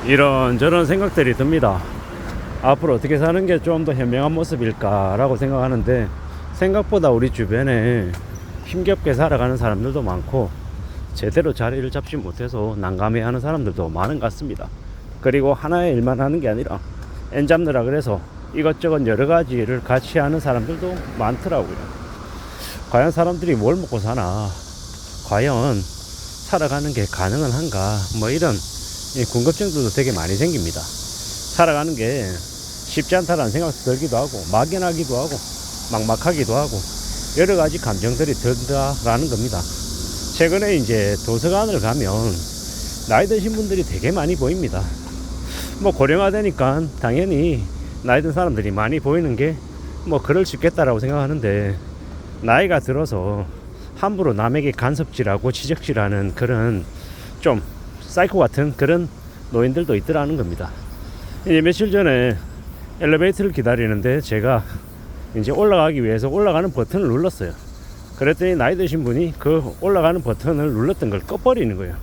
이런저런 생각들이 듭니다. 앞으로 어떻게 사는 게 좀 더 현명한 모습일까 라고 생각하는데, 생각보다 우리 주변에 힘겹게 살아가는 사람들도 많고 제대로 자리를 잡지 못해서 난감해하는 사람들도 많은 것 같습니다. 그리고 하나의 일만 하는 게 아니라 N 잡느라 그래서 이것저것 여러 가지를 같이 하는 사람들도 많더라고요. 과연 사람들이 뭘 먹고 사나, 과연 살아가는 게 가능은 한가, 뭐 이런 궁금증들도 되게 많이 생깁니다. 살아가는 게 쉽지 않다라는 생각도 들기도 하고, 막연하기도 하고 막막하기도 하고 여러 가지 감정들이 든다라는 겁니다. 최근에 이제 도서관을 가면 나이 드신 분들이 되게 많이 보입니다. 뭐 고령화되니까 당연히 나이 든 사람들이 많이 보이는 게 뭐 그럴 수 있겠다라고 생각하는데, 나이가 들어서 함부로 남에게 간섭질하고 지적질하는 그런 좀 사이코 같은 그런 노인들도 있더라는 겁니다. 이제 며칠 전에 엘리베이터를 기다리는데 제가 이제 올라가기 위해서 올라가는 버튼을 눌렀어요. 그랬더니 나이 드신 분이 그 올라가는 버튼을 눌렀던 걸 꺼버리는 거예요.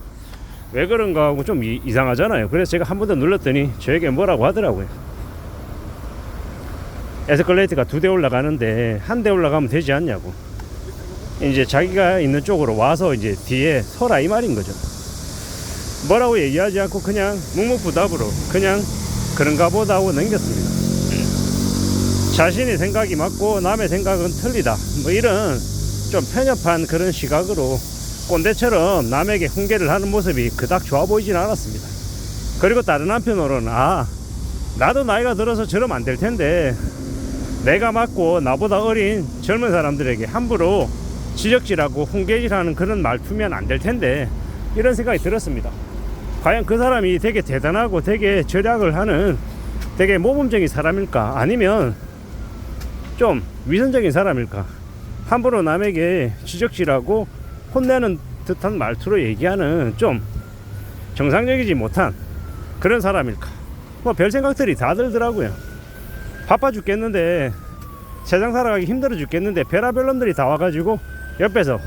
왜 그런가 하고 좀 이상하잖아요. 그래서 제가 한 번 더 눌렀더니 저에게 뭐라고 하더라고요. 에스컬레이터가 2대 올라가는데 한 대 올라가면 되지 않냐고. 이제 자기가 있는 쪽으로 와서 이제 뒤에 서라 이 말인 거죠. 뭐라고 얘기하지 않고 그냥 묵묵부답으로 그냥 그런가 보다 하고 넘겼습니다. 자신의 생각이 맞고 남의 생각은 틀리다, 뭐 이런 좀 편협한 그런 시각으로 꼰대처럼 남에게 훈계를 하는 모습이 그닥 좋아 보이진 않았습니다. 그리고 다른 한편으로는 나도 나이가 들어서 저러면 안 될 텐데 내가 맞고 나보다 어린 젊은 사람들에게 함부로 지적질하고 훈계질하는 그런 말투면 안 될 텐데, 이런 생각이 들었습니다. 과연 그 사람이 되게 대단하고 되게 절약을 하는 되게 모범적인 사람일까, 아니면 좀 위선적인 사람일까, 함부로 남에게 지적질하고 혼내는 듯한 말투로 얘기하는 좀 정상적이지 못한 그런 사람일까, 뭐 별 생각들이 다 들더라고요. 바빠 죽겠는데, 세상 살아가기 힘들어 죽겠는데 별의별 놈들이 다 와가지고 옆에서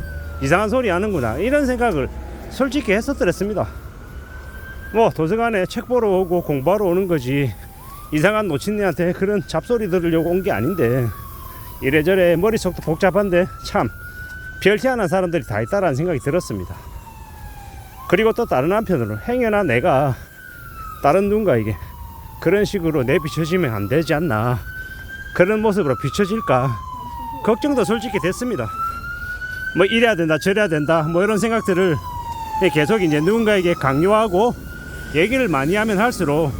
이상한 소리 하는구나, 이런 생각을 솔직히 했었더랬습니다. 뭐 도서관에 책 보러 오고 공부하러 오는 거지 이상한 노친네한테 그런 잡소리 들으려고 온 게 아닌데, 이래저래 머릿속도 복잡한데 참 별티안한 사람들이 다 있다라는 생각이 들었습니다. 그리고 또 다른 한편으로 행여나 내가 다른 누군가에게 그런 식으로 내비쳐지면 안 되지 않나, 그런 모습으로 비춰질까 걱정도 솔직히 됐습니다. 뭐 이래야 된다 저래야 된다 뭐 이런 생각들을 계속 이제 누군가에게 강요하고 얘기를 많이 하면 할수록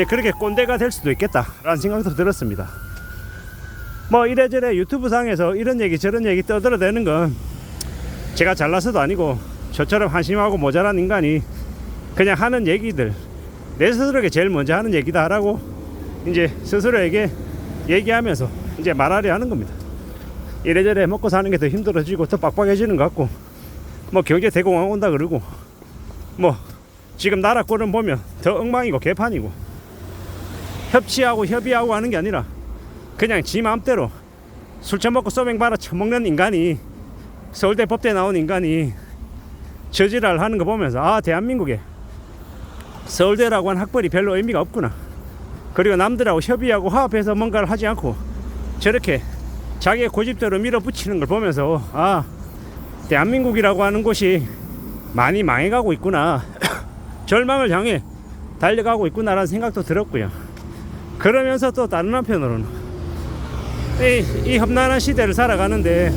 그렇게 꼰대가 될 수도 있겠다라는 생각도 들었습니다. 뭐 이래저래 유튜브 상에서 이런 얘기 저런 얘기 떠들어대는 건 제가 잘나서도 아니고 저처럼 한심하고 모자란 인간이 그냥 하는 얘기들, 내 스스로에게 제일 먼저 하는 얘기다라고 이제 스스로에게 얘기하면서 이제 말하려 하는 겁니다. 이래저래 먹고 사는 게 더 힘들어지고 더 빡빡해지는 것 같고, 뭐 경제 대공황 온다 그러고, 뭐 지금 나라 꼴은 보면 더 엉망이고 개판이고, 협치하고 협의하고 하는 게 아니라 그냥 지 마음대로 술 처먹고 소맥 말아 처먹는 인간이, 서울대 법대 나온 인간이 저지랄 하는 거 보면서 대한민국에 서울대라고 하는 학벌이 별로 의미가 없구나, 그리고 남들하고 협의하고 화합해서 뭔가를 하지 않고 저렇게 자기의 고집대로 밀어붙이는 걸 보면서 대한민국이라고 하는 곳이 많이 망해가고 있구나 절망을 향해 달려가고 있구나라는 생각도 들었고요. 그러면서 또 다른 한편으로는 이 험난한 시대를 살아가는데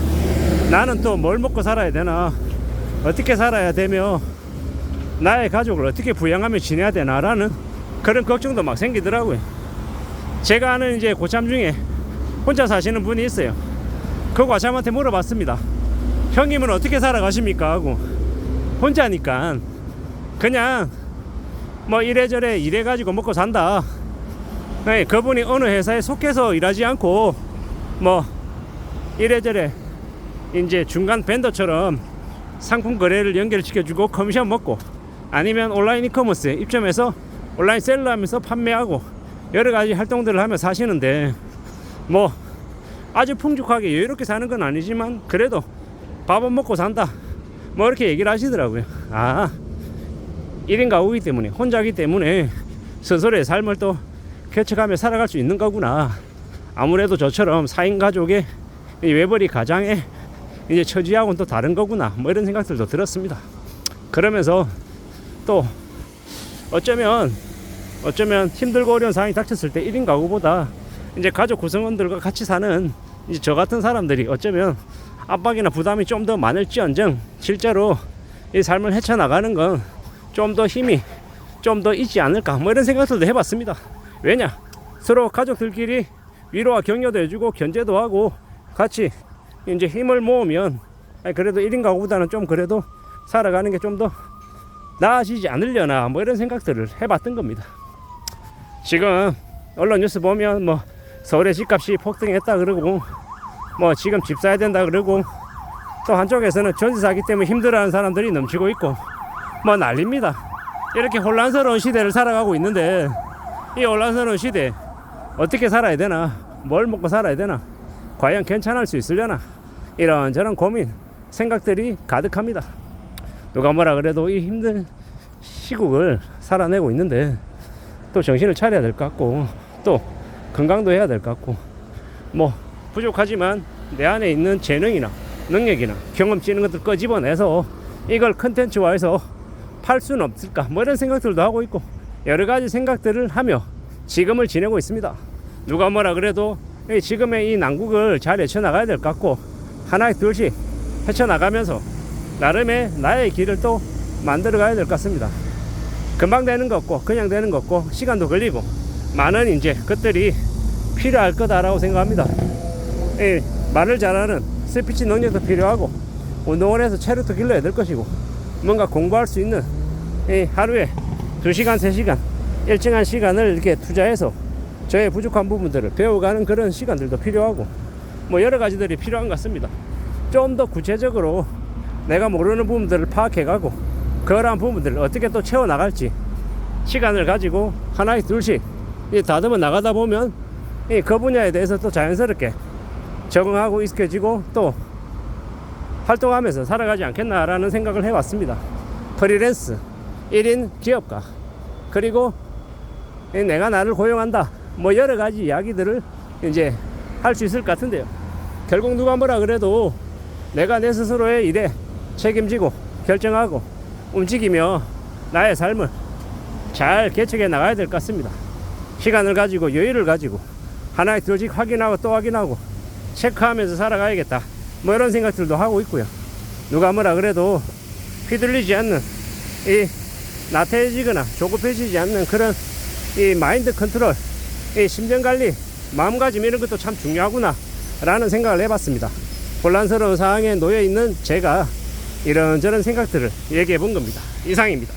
나는 또 뭘 먹고 살아야 되나, 어떻게 살아야 되며 나의 가족을 어떻게 부양하며 지내야 되나라는 그런 걱정도 막 생기더라고요. 제가 아는 이제 고참 중에 혼자 사시는 분이 있어요. 그 고참한테 물어봤습니다. 형님은 어떻게 살아가십니까 하고, 혼자니까 그냥 뭐 이래저래 일해가지고 먹고 산다. 그분이 어느 회사에 속해서 일하지 않고 뭐 이래저래 이제 중간 벤더처럼 상품 거래를 연결시켜주고 커미션 먹고, 아니면 온라인 이커머스에 입점해서 온라인 셀러 하면서 판매하고 여러 가지 활동들을 하며 사시는데, 뭐 아주 풍족하게 여유롭게 사는 건 아니지만 그래도 밥은 먹고 산다, 뭐 이렇게 얘기를 하시더라고요. 1인 가구이기 때문에, 혼자기 때문에 스스로의 삶을 또 개척하며 살아갈 수 있는 거구나. 아무래도 저처럼 4인 가족의 이 외벌이 가장의 이제 처지하고는 또 다른 거구나, 뭐 이런 생각들도 들었습니다. 그러면서 또 어쩌면 힘들고 어려운 상황이 닥쳤을 때 1인 가구보다 이제 가족 구성원들과 같이 사는 이제 저 같은 사람들이 어쩌면 압박이나 부담이 좀 더 많을지언정 실제로 이 삶을 헤쳐나가는 건 좀 더 힘이 좀 더 있지 않을까, 뭐 이런 생각들도 해봤습니다. 왜냐, 서로 가족들끼리 위로와 격려도 해주고 견제도 하고 같이 이제 힘을 모으면 그래도 1인 가구보다는 좀 그래도 살아가는 게 좀 더 나아지지 않으려나, 뭐 이런 생각들을 해봤던 겁니다. 지금 언론 뉴스 보면 뭐 서울의 집값이 폭등했다 그러고 뭐 지금 집 사야 된다 그러고 또 한쪽에서는 전세 사기 때문에 힘들어하는 사람들이 넘치고 있고 뭐 난립니다. 이렇게 혼란스러운 시대를 살아가고 있는데 이 혼란스러운 시대 어떻게 살아야 되나, 뭘 먹고 살아야 되나, 과연 괜찮을 수 있으려나, 이런저런 고민 생각들이 가득합니다. 누가 뭐라 그래도 이 힘든 시국을 살아내고 있는데 또 정신을 차려야 될 것 같고 또 건강도 해야 될 것 같고 뭐 부족하지만 내 안에 있는 재능이나 능력이나 경험치 이런 것들 끄집어내서 이걸 컨텐츠화해서 팔 수는 없을까, 뭐 이런 생각들도 하고 있고 여러 가지 생각들을 하며 지금을 지내고 있습니다. 누가 뭐라 그래도 지금의 이 난국을 잘 헤쳐나가야 될 것 같고 하나씩 둘씩 헤쳐나가면서 나름의 나의 길을 또 만들어 가야 될 것 같습니다. 금방 되는 거 없고 그냥 되는 거 없고 시간도 걸리고 많은 이제 것들이 필요할 거다라고 생각합니다. 말을 잘하는 스피치 능력도 필요하고 운동을 해서 체력도 길러야 될 것이고 뭔가 공부할 수 있는 하루에 2시간 3시간 일정한 시간을 이렇게 투자해서 저의 부족한 부분들을 배워가는 그런 시간들도 필요하고 뭐 여러 가지들이 필요한 것 같습니다. 좀 더 구체적으로 내가 모르는 부분들을 파악해가고 그러한 부분들을 어떻게 또 채워나갈지 시간을 가지고 하나씩 둘씩 다듬어 나가다 보면 그 분야에 대해서 또 자연스럽게 적응하고 익숙해지고 또 활동하면서 살아가지 않겠나라는 생각을 해왔습니다. 프리랜스, 1인 기업가, 그리고 내가 나를 고용한다, 뭐 여러 가지 이야기들을 이제 할 수 있을 것 같은데요. 결국 누가 뭐라 그래도 내가 내 스스로의 일에 책임지고 결정하고 움직이며 나의 삶을 잘 개척해 나가야 될 것 같습니다. 시간을 가지고 여유를 가지고 하나씩 둘씩 확인하고 또 확인하고 체크하면서 살아가야겠다, 뭐 이런 생각들도 하고 있고요. 누가 뭐라 그래도 휘둘리지 않는 이 나태해지거나 조급해지지 않는 그런 이 마인드 컨트롤, 이 심정관리, 마음가짐 이런 것도 참 중요하구나 라는 생각을 해봤습니다. 혼란스러운 상황에 놓여 있는 제가 이런저런 생각들을 얘기해 본 겁니다. 이상입니다.